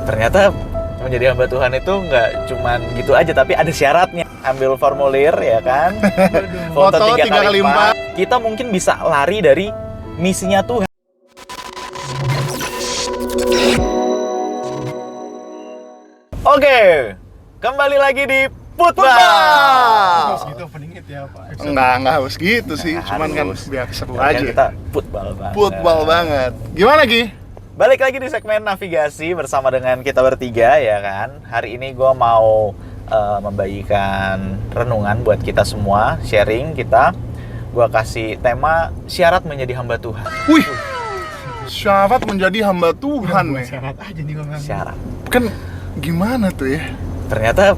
Ternyata menjadi hamba Tuhan itu nggak cuman gitu aja, tapi ada syaratnya. Ambil formulir ya kan, foto 3x4. Kita mungkin bisa lari dari misinya Tuhan. Oke, kembali lagi di Putbal. Harus gitu openingnya ya Pak? Enggak harus gitu sih, cuman kan biar seru aja. Kita Putbal banget. Putbal banget. Gimana Gi? Balik lagi di segmen navigasi bersama dengan kita bertiga ya kan. Hari ini gue mau membagikan renungan buat kita semua, sharing kita. Gue kasih tema syarat menjadi hamba Tuhan. Wih, syarat menjadi hamba Tuhan nih. Syarat aja nih ngomong. Syarat. Kan gimana tuh ya? Ternyata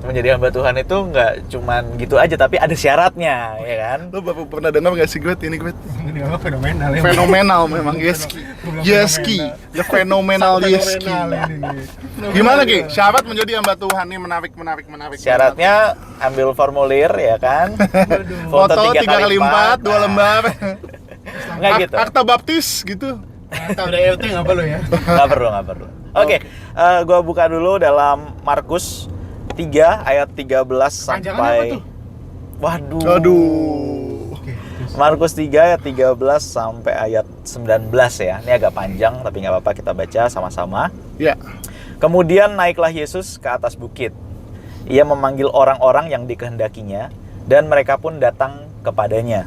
menjadi hamba Tuhan itu nggak cuman gitu aja, tapi ada syaratnya ya kan. Lo bapak pernah dengar nggak sih gue ini gue? Ini apa fenomenal ya? Fenomenal memang Yeski. Yeski, the fenomenal Yeski. Gimana Ki? Syarat menjadi hamba Tuhan nih menarik. Syaratnya ambil formulir ya kan. Foto 3x4, 2 lembar. Nggak gitu. Akta baptis gitu. Tahu udah EOT nggak perlu ya? Nggak perlu. Oke, gue buka dulu dalam Markus 3 ayat 13 Panjangannya sampai apa tuh? Waduh. Aduh. Oke. Markus 3 ayat 13 sampai ayat 19 ya. Ini agak panjang tapi nggak apa-apa, kita baca sama-sama. Ya. Kemudian naiklah Yesus ke atas bukit. Ia memanggil orang-orang yang dikehendakinya dan mereka pun datang kepadanya.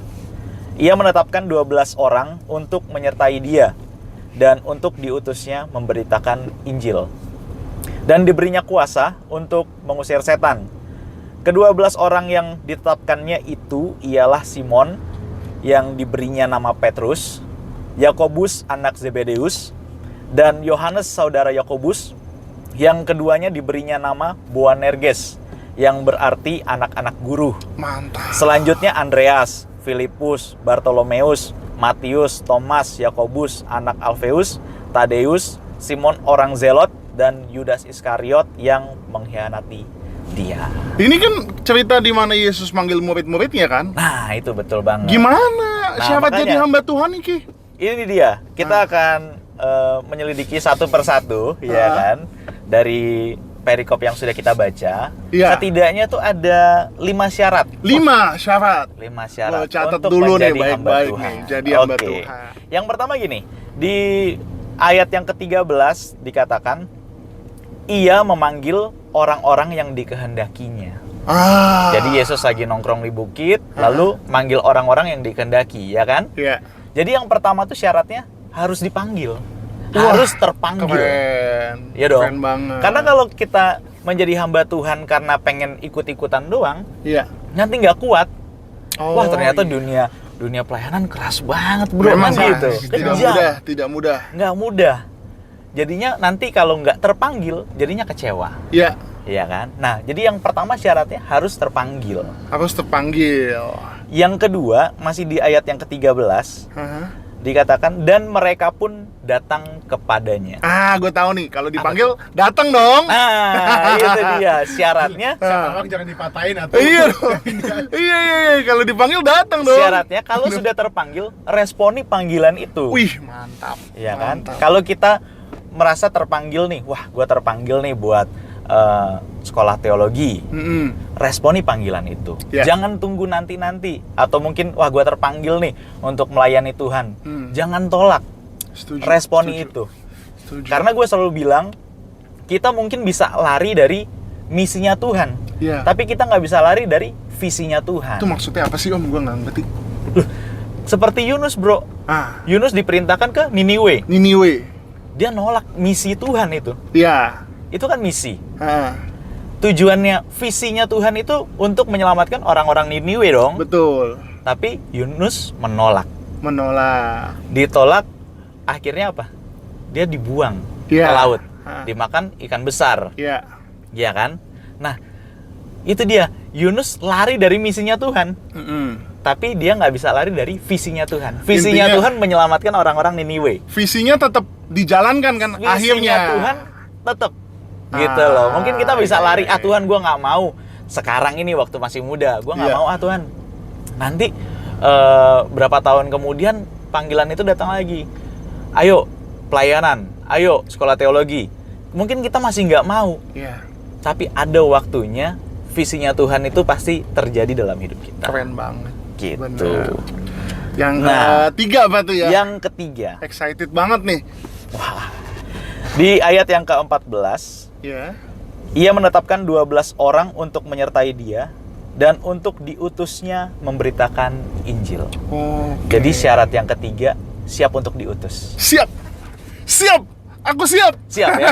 Ia menetapkan 12 orang untuk menyertai dia dan untuk diutusnya memberitakan Injil. Dan diberinya kuasa untuk mengusir setan. Ke-12 orang yang ditetapkannya itu ialah Simon yang diberinya nama Petrus, Yakobus anak Zebedeus, dan Yohanes saudara Yakobus, yang keduanya diberinya nama Boanerges, yang berarti anak-anak guru. Mantap. Selanjutnya Andreas, Filipus, Bartolomeus, Matius, Thomas, Yakobus anak Alfeus, Tadeus, Simon orang Zelot, dan Yudas Iskariot yang mengkhianati dia. Ini kan cerita di mana Yesus manggil murid-muridnya kan? Nah, itu betul banget. Gimana syarat makanya, jadi hamba Tuhan nih Ki? Ini dia. Kita akan menyelidiki satu persatu, ya kan? Dari perikop yang sudah kita baca. Iya. Setidaknya tuh ada 5 syarat. 5 syarat. 5 syarat. Oh, catat untuk dulu nih menjadi hamba baik-baik Tuhan. nih. Jadi hamba Oke. Tuhan. Yang pertama gini, di ayat yang ke-13 dikatakan ia memanggil orang-orang yang dikehendakinya. Jadi Yesus lagi nongkrong di bukit, lalu manggil orang-orang yang dikehendaki, ya kan? Iya. Jadi yang pertama tuh syaratnya harus dipanggil. Wah, Harus terpanggil. Keren. Iya dong. Keren banget. Karena kalau kita menjadi hamba Tuhan karena pengen ikut-ikutan doang, Iya. nanti nggak kuat. Oh, Wah, ternyata iya. dunia pelayanan keras banget, bro. Memang Gitu. tidak mudah. Nggak mudah. Jadinya nanti kalau nggak terpanggil, jadinya kecewa. Iya. Iya kan? Nah, jadi yang pertama syaratnya harus terpanggil. Harus terpanggil. Yang kedua, masih di ayat yang ke-13, dikatakan, dan mereka pun datang kepadanya. Gue tahu nih, kalau dipanggil datang dong. Nah, itu dia syaratnya. Sekarang jangan dipatahin atau Iya dong. Iya. Kalau dipanggil datang dong. Syaratnya kalau sudah terpanggil, responi panggilan itu. Wih, mantap. Iya kan? Mantap. Kalau kita merasa terpanggil nih, wah, gue terpanggil nih buat sekolah teologi. Responi panggilan itu. Ya. Jangan tunggu nanti-nanti. Atau mungkin, wah, gue terpanggil nih untuk melayani Tuhan. Jangan tolak. Setuju, Responi setuju. itu. Setuju. Karena gue selalu bilang, kita mungkin bisa lari dari misinya Tuhan. Iya. Tapi kita nggak bisa lari dari visinya Tuhan. Itu maksudnya apa sih Om? Gue nggak ngerti. Seperti Yunus, bro. Yunus diperintahkan ke Niniwe. Niniwe. Dia nolak misi Tuhan itu. Iya. Itu kan misi. Tujuannya, visinya Tuhan itu untuk menyelamatkan orang-orang Niniwe dong. Betul. Tapi Yunus menolak. Ditolak, akhirnya apa? Dia dibuang ke laut. Dimakan ikan besar. Iya. Iya kan? Nah, itu dia. Yunus lari dari misinya Tuhan. Tapi dia nggak bisa lari dari visinya Tuhan. Visinya Intinya, Tuhan menyelamatkan orang-orang Niniwe. Visinya tetap dijalankan kan Visinya akhirnya. Tuhan tetap gitu loh. Mungkin kita bisa lari, Tuhan gue nggak mau sekarang ini waktu masih muda, gue nggak mau Tuhan. Nanti berapa tahun kemudian panggilan itu datang lagi. Ayo pelayanan, ayo sekolah teologi. mungkin kita masih nggak mau, Iya. tapi ada waktunya visinya Tuhan itu pasti terjadi dalam hidup kita. Keren banget. Gitu. Bener. Yang Nah, ketiga apa tuh ya? Yang ketiga, Excited banget nih. wah, di ayat yang ke-14, Ya. ia menetapkan 12 orang untuk menyertai dia dan untuk diutusnya memberitakan Injil. Oh. Jadi syarat yang ketiga, siap untuk diutus. Siap. Siap. Aku siap. Siap ya?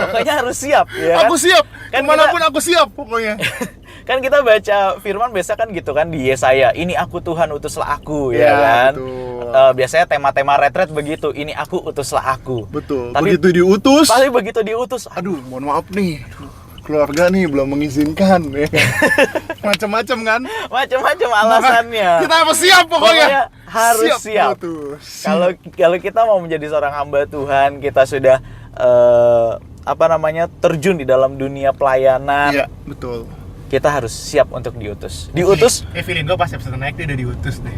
Pokoknya harus siap ya kan? Aku siap. Kan Kemanapun aku siap pokoknya. Kan kita baca firman biasa kan gitu kan di Yesaya, ini aku Tuhan utuslah aku ya Ya, kan. betul. Biasanya tema-tema retret begitu, ini aku utuslah aku. Betul. Tapi begitu diutus. pasti begitu diutus, Aduh, mohon maaf nih. Keluarga nih belum mengizinkan ya. Macam-macam kan? macam-macam alasannya. Kita harus siap pokoknya. Harus siap. Betul. Kalau kita mau menjadi seorang hamba Tuhan, kita sudah terjun di dalam dunia pelayanan, Iya, betul. kita harus siap untuk diutus. Diutus Feeling gue pas episode naik dia udah diutus deh.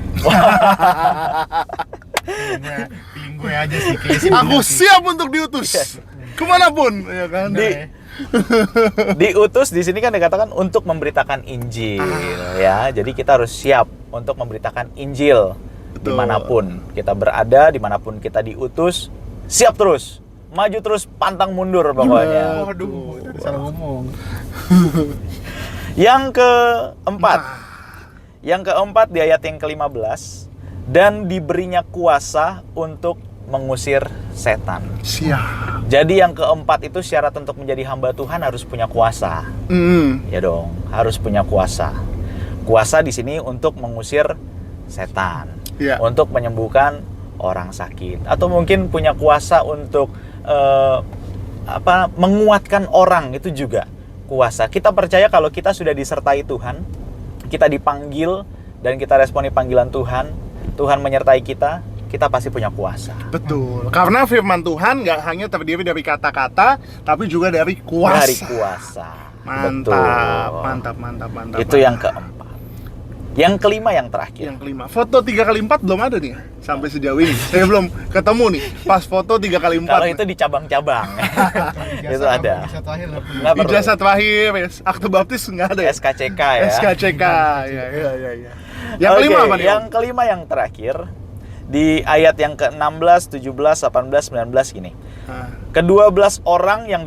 feeling gue aja sih kayaknya sih. Aku siap untuk diutus. Kemanapun, ya kan? diutus di sini kan dikatakan untuk memberitakan Injil ya. Jadi kita harus siap untuk memberitakan Injil. Betul. Dimanapun kita berada, dimanapun kita diutus, siap terus, maju terus, pantang mundur pokoknya. Waduh, udah salah ngomong. Yang keempat, di ayat yang ke-15, dan diberinya kuasa untuk mengusir setan. Siap. Jadi yang keempat itu syarat untuk menjadi hamba Tuhan harus punya kuasa. Ya dong, harus punya kuasa. Kuasa di sini untuk mengusir setan, Iya. untuk menyembuhkan orang sakit, atau mungkin punya kuasa untuk menguatkan orang, itu juga kuasa. Kita percaya kalau kita sudah disertai Tuhan, kita dipanggil dan kita responi panggilan Tuhan, Tuhan menyertai kita pasti punya kuasa. Betul. Karena firman Tuhan nggak hanya terdiri dari kata-kata, tapi juga dari kuasa. Dari kuasa. Mantap, Betul. mantap. Itu yang keempat. Yang kelima, yang terakhir. Yang kelima. Foto 3x4 belum ada nih sampai sejauh ini. Saya belum ketemu nih. Pas foto 3x4. Kalau itu di cabang-cabang. Itu ada. Nggak perlu. Ijazah terakhir, akte baptis nggak ada ya? SKCK ya. SKCK. Ya. Yang kelima apa nih? Yang kelima, yang terakhir, di ayat yang ke-16, 17, 18, 19 gini. Ke-12 orang yang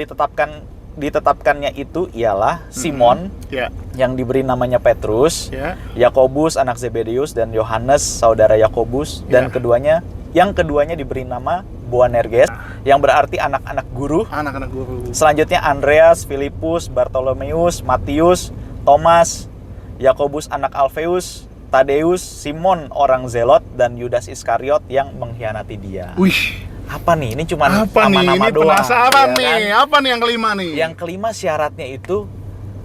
ditetapkannya itu ialah Simon, Ya. yang diberi namanya Petrus, Ya. Yakobus anak Zebedeus, dan Yohanes saudara Yakobus, dan yang keduanya diberi nama Boanerges, yang berarti anak-anak guru. Anak-anak guru. Selanjutnya Andreas, Filipus, Bartolomeus, Matius, Thomas, Yakobus anak Alfeus, Tadeus, Simon orang Zelot, dan Yudas Iskariot yang mengkhianati dia. Wih. Apa nih? Ini cuma Apa nih? nama-nama Ini doang. penasaran ya nih. kan? Apa nih yang kelima nih? Yang kelima syaratnya itu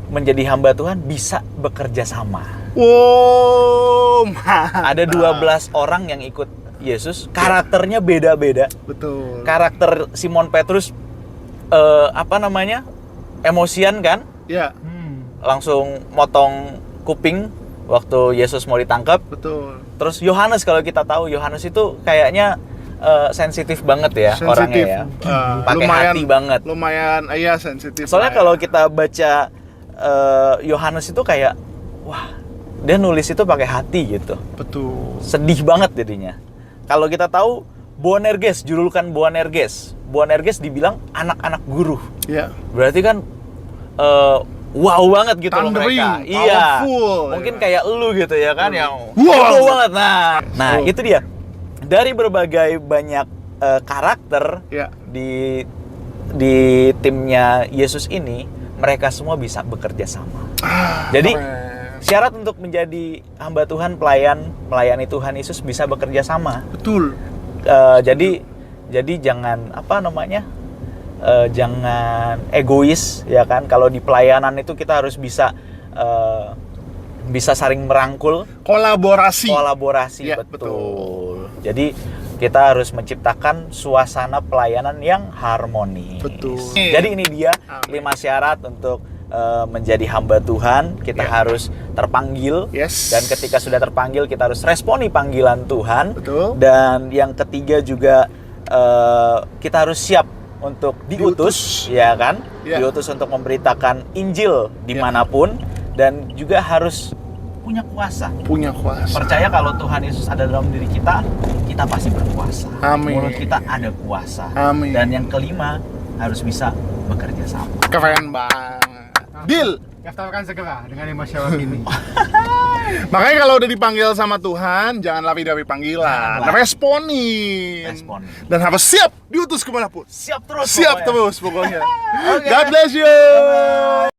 menjadi hamba Tuhan bisa bekerja sama. Wow, mantap. Ada 12 orang yang ikut Yesus, karakternya beda-beda. Betul. Karakter Simon Petrus emosian kan? Ya, Langsung motong kuping waktu Yesus mau ditangkap. betul. Terus Yohanes, kalau kita tahu Yohanes itu kayaknya sensitif banget ya orangnya ya. Pakai hati banget. Lumayan, iya sensitif. Soalnya lah ya. kalau kita baca Yohanes itu kayak, wah, dia nulis itu pakai hati gitu. Betul. Sedih banget jadinya. Kalau kita tahu Boanerges, julukan Boanerges dibilang anak-anak guru. Iya. Berarti kan wow banget gitu loh Thundering, mereka. Iya. powerful, Mungkin ya. kayak elu gitu ya kan, yang Wow. wow banget. Nah, itu dia. Dari berbagai banyak karakter Ya. di timnya Yesus ini, mereka semua bisa bekerja sama. Jadi Keren. syarat untuk menjadi hamba Tuhan, melayani Tuhan Yesus bisa bekerja sama. Betul. Jadi jangan jangan egois ya kan. Kalau di pelayanan itu kita harus bisa saling merangkul, Kolaborasi. ya, Ya, betul. Jadi kita harus menciptakan suasana pelayanan yang harmonis. Betul. Jadi ini dia Amin. 5 syarat untuk menjadi hamba Tuhan. Kita Ya. harus terpanggil. Yes. Dan ketika sudah terpanggil, kita harus responi panggilan Tuhan. Betul. Dan yang ketiga juga kita harus siap untuk diutus, ya kan? Ya. Diutus untuk memberitakan Injil dimanapun, dan juga harus punya kuasa. Punya kuasa. Percaya kalau Tuhan Yesus ada dalam diri kita, kita pasti berkuasa. Amin. Mulut kita ada kuasa. Amin. Dan yang kelima, harus bisa bekerja sama. Keren banget. Deal. Daftarkan segera dengan emosional ini. Makanya kalau udah dipanggil sama Tuhan, jangan lapidari panggilan, Janganlah. responin. Responin. Dan harus siap diutus kemanapun. Siap terus. Siap pokoknya. terus pokoknya. Oke. God bless you. Bye-bye.